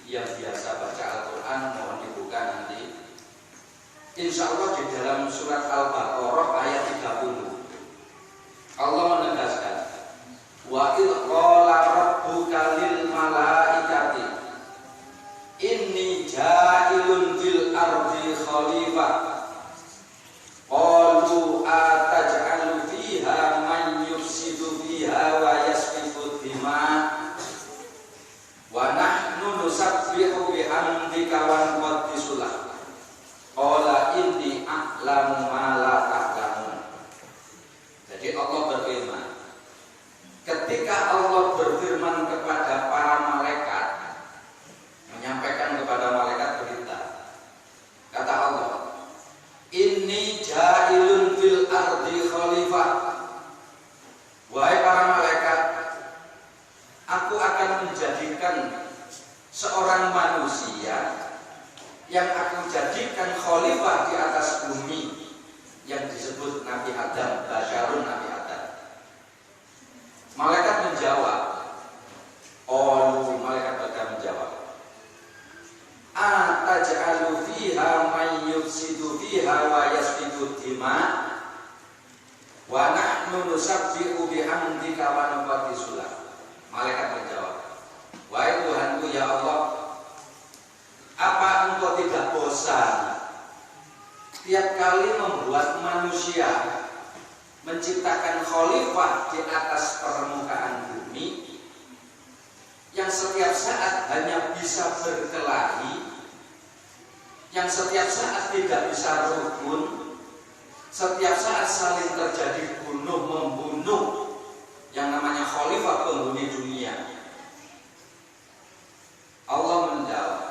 yang biasa baca Al-Quran mohon dibuka nanti. Insya Allah di dalam surat Al-Baqarah ayat 30 Allah menegaskan, wa idh qala rabbuka lil malaikati inni ja'ilun fil ardi khalifah qalu ataj'alu fiha man yufsidu fiha wa yasfiku dima wa nahnu nusabbihu bihamdika wa nuqaddisu lak qala inni a'lamu ma la ta'lamun. Jadi Allah berfirman, ketika Allah berfirman kepada para malaikat, menyampaikan kepada malaikat berita, kata Allah, inni ja'ilun fil ardi khalifah. Wahai para malaikat, aku akan menjadikan seorang manusia yang aku jadikan khalifah di atas bumi, yang disebut Nabi Adam, Basyarun Nabi Adam. Malaikat menjawab, malaikat Adam menjawab, ataj'alu fiha man yufsidu fiha wa yasfiku dima wa nahnu nusabbihu bihamdika wa nuqaddisu lak. Malaikat menjawab, wahai Tuhanku ya Allah, apa engkau tidak bosan tiap kali membuat manusia, menciptakan khalifah di atas permukaan bumi, yang setiap saat hanya bisa berkelahi, yang setiap saat tidak bisa rukun, setiap saat saling terjadi bunuh-membunuh, yang namanya khalifah penghuni dunia. Allah menjawab,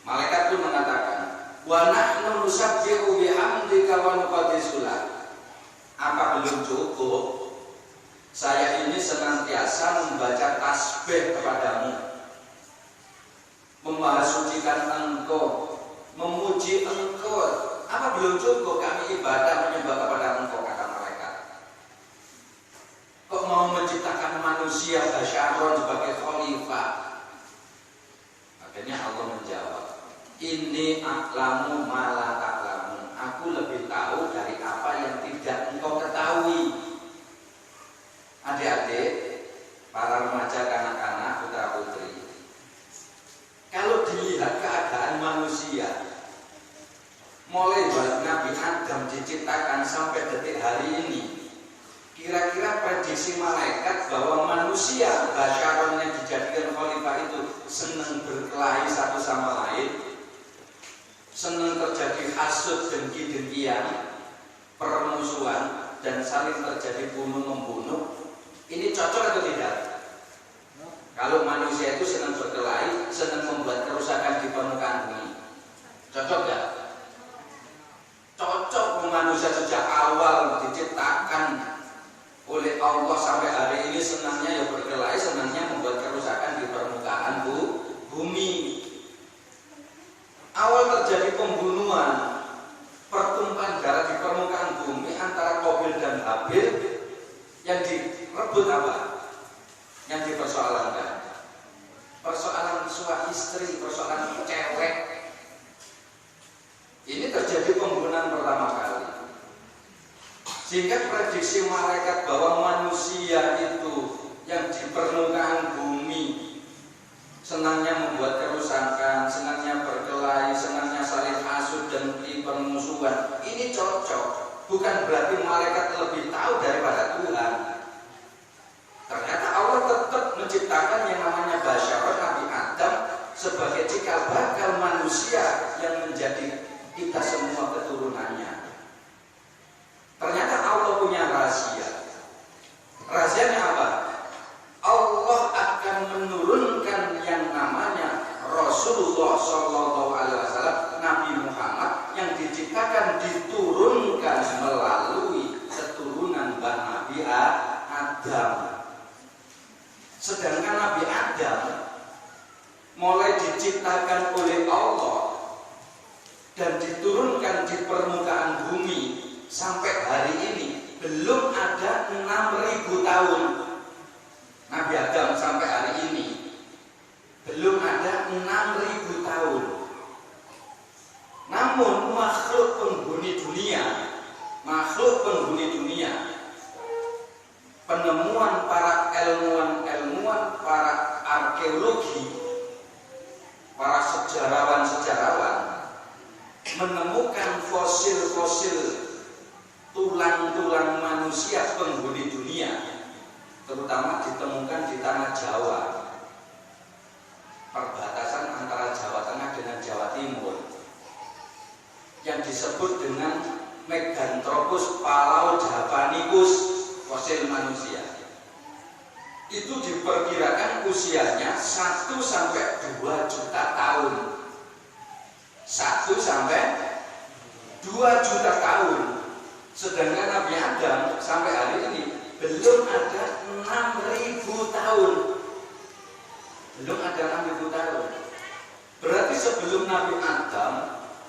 malaikat pun mengatakan, wa nahnu nusabbihu bihamdika wa nuqaddisu lak. Apa belum cukup? Saya ini senantiasa membaca tasbih kepadamu, memahasucikan engkau, memuji engkau. Apa belum cukup kami ibadah menyembah kepada engkau, kata malaikat? Kok mau menciptakan manusia Basyaron sebagai khalifah? Akhirnya Allah menjawab, inni a'lamu ma la ta'lamun. Aku lebih tahu dari apa yang tidak engkau ketahui. Adik-adik, para remaja, kanak-kanak, putra-putri, kalau dilihat keadaan manusia mulai Nabi Adam diciptakan sampai detik hari ini, kira-kira prediksi malaikat bahwa manusia Basyaron yang dijadikan khalifah itu senang berkelahi satu sama lain, senang terjadi hasud, dengki-dengkian, permusuhan, dan saling terjadi bunuh-membunuh. Ini cocok atau tidak? Kalau manusia itu senang berkelahi, senang membuat kerusakan di permukaan bumi, cocok gak? Cocok. Manusia sejak awal diciptakan oleh Allah sampai hari ini senangnya ya berkelahi, senangnya membuat kerusakan di permukaan bumi. Awal terjadi pembunuhan, pertumpahan darah di permukaan bumi antara Qabil dan Habil, yang direbut apa? Yang dipersoalkan, persoalan suami istri, persoalan cewek. Ini terjadi pembunuhan pertama kali, sehingga prediksi malaikat bahwa manusia itu yang di permukaan bumi senangnya membuat kerusakan, senangnya berkelahi, senangnya saling hasud dan permusuhan, ini cocok. Bukan berarti malaikat lebih tahu daripada Tuhan. Ternyata Allah tetap menciptakan yang namanya Basyaron Nabi Adam sebagai cikal bakal manusia yang menjadi kita semua keturunannya. Ternyata Allah punya rahasia. Rahasianya apa? Allah akan menurunkan yang namanya Rasulullah SAW, Nabi Muhammad, yang diciptakan diturunkan melalui keturunan Nabi Adam. Sedangkan Nabi Adam mulai diciptakan oleh Allah dan diturunkan di permukaan bumi sampai hari ini belum ada 6.000 tahun. Nabi Adam sampai hari ini belum ada 6.000 tahun. Namun makhluk penghuni dunia, penemuan para ilmuwan, para arkeologi, para sejarawan menemukan fosil-fosil tulang-tulang manusia penghuni dunia, terutama ditemukan di tanah Jawa, perbatasan antara Jawa Tengah dengan Jawa Timur, yang disebut dengan Meganthropus palaojavanicus, fosil manusia. Itu diperkirakan usianya 1 sampai 2 juta tahun. 1 sampai 2 juta tahun. Sedangkan Nabi Adam sampai hari ini belum ada 6.000 tahun. Belum ada 6.000 tahun. Berarti sebelum Nabi Adam,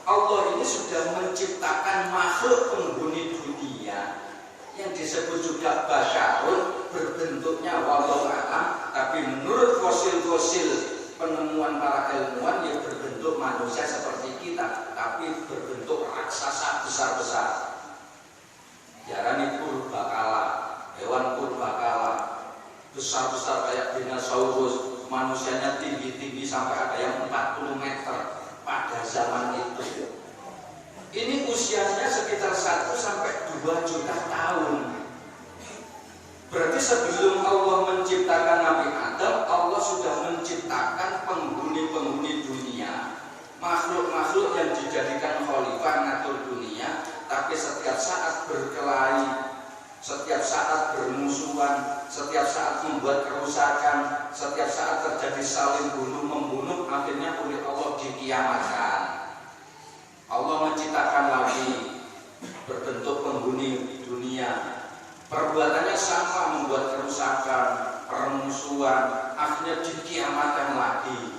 Allah ini sudah menciptakan makhluk penghuni dunia yang disebut juga basyarun, berbentuknya wallahu a'lam, tapi menurut fosil-fosil penemuan para ilmuwan yang berbentuk manusia seperti kita, tapi berbentuk raksasa besar-besar. Diarani purbakala, hewan purbakala besar-besar kayak dinosaurus, manusianya tinggi-tinggi sampai ada yang 40 meter pada zaman itu. Ini usianya sekitar 1 sampai 2 juta tahun. Berarti sebelum Allah menciptakan Nabi Adam, Allah sudah menciptakan penghuni-penghuni dunia, makhluk-makhluk yang dijadikan khalifah ngatur dunia, tapi setiap saat berkelahi, setiap saat bermusuhan, setiap saat membuat kerusakan, setiap saat terjadi saling bunuh-membunuh, akhirnya oleh Allah dikiamatkan. Allah menciptakan lagi berbentuk penghuni dunia, perbuatannya sama, membuat kerusakan, permusuhan, akhirnya dikiamatkan lagi.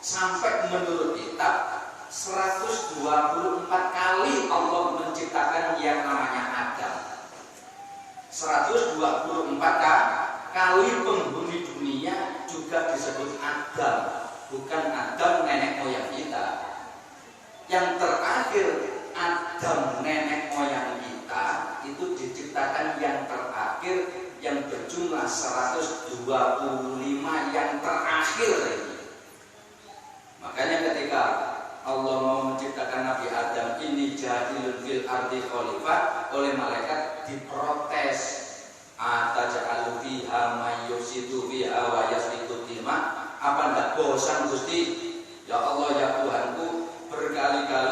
Sampai menurut kitab 124 kali Allah menciptakan yang namanya Adam. 124 kali penghuni dunia juga disebut Adam, bukan Adam nenek moyang kita. Yang terakhir Adam nenek moyang kita itu diciptakan yang terakhir, yang berjumlah 125 yang terakhir ini. Makanya ketika Allah mau menciptakan Nabi Adam ini ja'ilun fil ardi khalifah, oleh malaikat diprotes, ataj'alu fiha may yufsidu fiha wa yasfiku dima. Apa enggak bosan Gusti? Ya Allah ya Tuhanku, berkali-kali